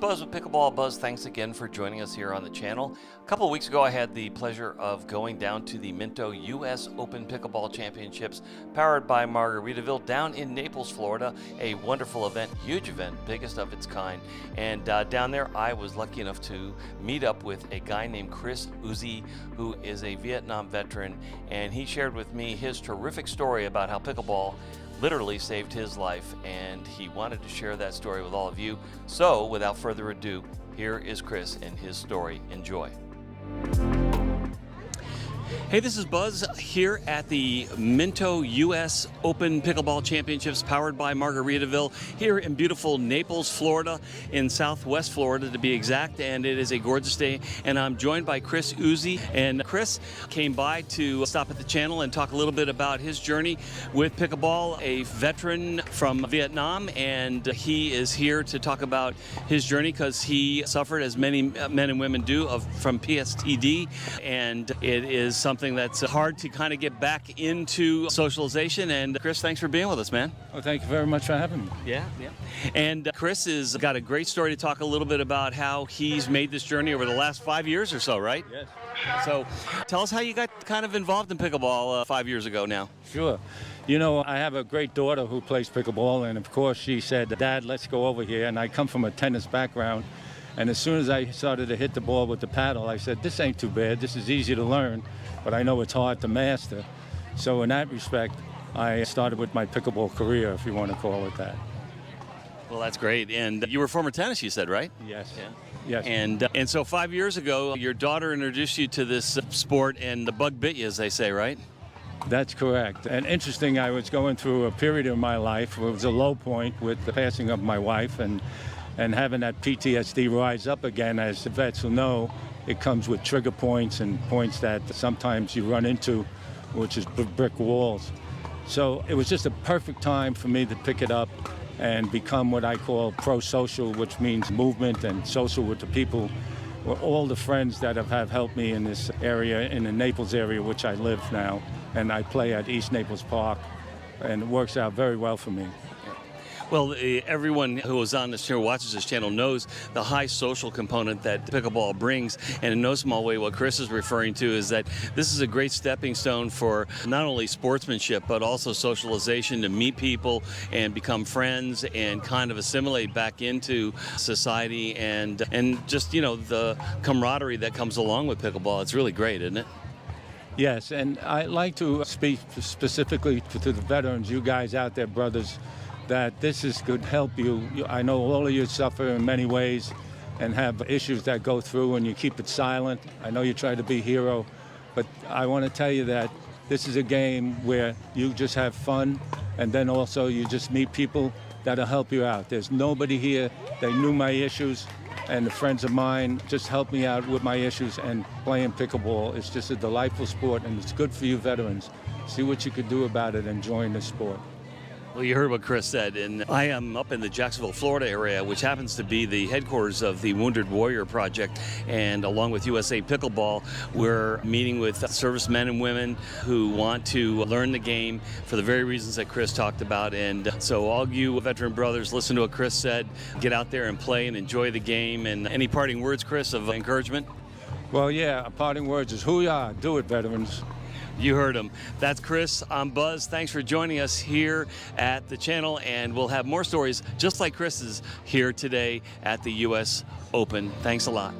Buzz with Pickleball. Buzz, thanks again for joining us here on the channel. A couple of weeks ago, I had the pleasure of going down to the Minto U.S. Open Pickleball Championships powered by Margaritaville down in Naples, Florida. A wonderful event, huge event, biggest of its kind. And down there, I was lucky enough to meet up with a guy named Chris Uzzi, who is a Vietnam veteran, and he shared with me his terrific story about how pickleball literally saved his life, and he wanted to share that story with all of you. So without further ado, here is Chris and his story. Enjoy. Hey, this is Buzz here at the Minto U.S. Open Pickleball Championships powered by Margaritaville here in beautiful Naples, Florida, in southwest Florida to be exact, and it is a gorgeous day, and I'm joined by Chris Uzzi. And Chris came by to stop at the channel and talk a little bit about his journey with pickleball, a veteran from Vietnam, and he is here to talk about his journey because he suffered, as many men and women do, from PTSD, and it is something that's hard to kind of get back into socialization. And Chris, thanks for being with us, man. Well, thank you very much for having me. Yeah. And Chris has got a great story to talk a little bit about how he's made this journey over the last 5 years or so, right? Yes. So tell us how you got kind of involved in pickleball 5 years ago now. Sure. You know, I have a great daughter who plays pickleball, and of course she said, "Dad, let's go over here." And I come from a tennis background, and as soon as I started to hit the ball with the paddle, I said, "This ain't too bad. This is easy to learn, but I know it's hard to master." So in that respect, I started with my pickleball career, if you want to call it that. Well, that's great. And you were former tennis, you said, right? Yes. Yeah. Yes. And so 5 years ago, your daughter introduced you to this sport, and the bug bit you, as they say, right? That's correct. And interesting, I was going through a period of my life where it was a low point with the passing of my wife, and having that PTSD rise up again. As the vets will know, it comes with trigger points and points that sometimes you run into, which is brick walls. So it was just a perfect time for me to pick it up and become what I call pro-social, which means movement and social with the people. All the friends that have helped me in this area, in the Naples area, which I live now, and I play at East Naples Park, and it works out very well for me. Well, everyone who is on this channel, watches this channel, knows the high social component that pickleball brings. And in no small way, what Chris is referring to is that this is a great stepping stone for not only sportsmanship, but also socialization, to meet people and become friends and kind of assimilate back into society, and just, you know, the camaraderie that comes along with pickleball. It's really great, isn't it? Yes, and I like to speak specifically to the veterans, you guys out there, brothers, that could help you. I know all of you suffer in many ways and have issues that go through, and you keep it silent. I know you try to be a hero, but I want to tell you that this is a game where you just have fun, and then also you just meet people that'll help you out. There's nobody here that knew my issues, and the friends of mine just helped me out with my issues, and playing pickleball is just a delightful sport, and it's good for you veterans. See what you could do about it and join the sport. Well, you heard what Chris said, and I am up in the Jacksonville, Florida area, which happens to be the headquarters of the Wounded Warrior Project, and along with USA Pickleball, we're meeting with servicemen and women who want to learn the game for the very reasons that Chris talked about. And so all you veteran brothers, listen to what Chris said, get out there and play and enjoy the game. And any parting words, Chris, of encouragement? Well, yeah, parting words is hoo-yah, do it, veterans. You heard him. That's Chris. I'm Buzz. Thanks for joining us here at the channel, and we'll have more stories just like Chris's here today at the U.S. Open. Thanks a lot.